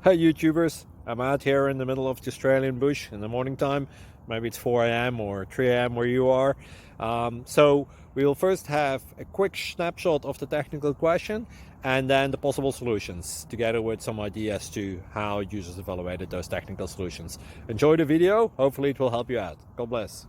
Hey YouTubers, I'm out here in the middle of the Australian bush in the morning time. Maybe it's 4 a.m. or 3 a.m. where you are. So we'll first have a quick snapshot of the technical question and then the possible solutions, together with some ideas to how users evaluated those technical solutions. Enjoy the video, hopefully it will help you out. God bless.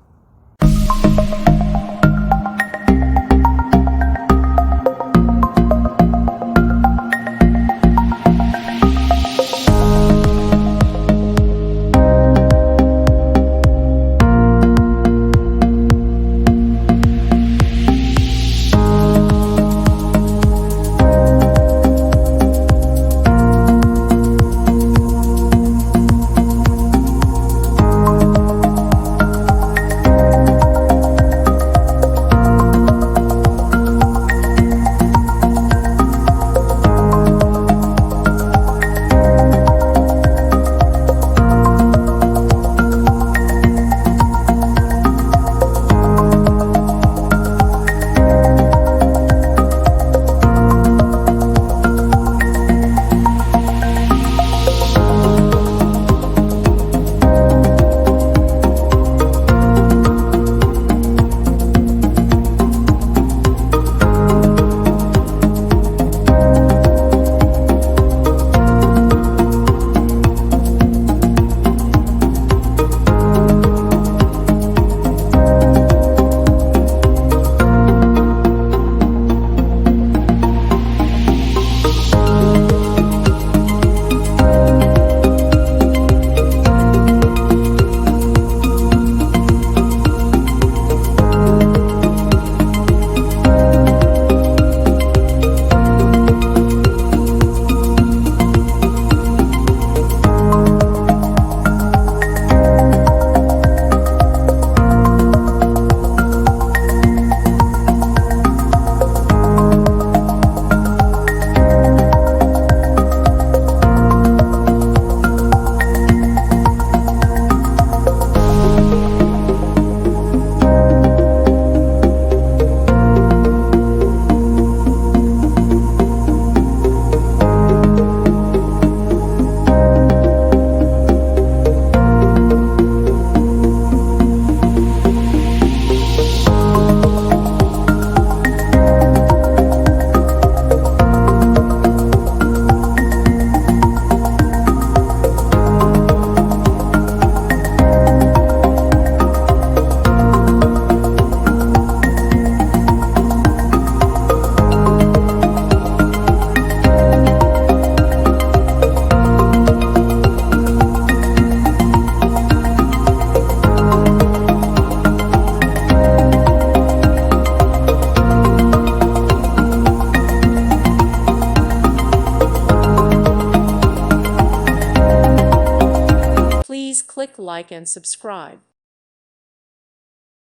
Please click like and subscribe.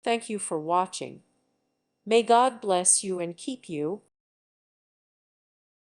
Thank you for watching. May God bless you and keep you.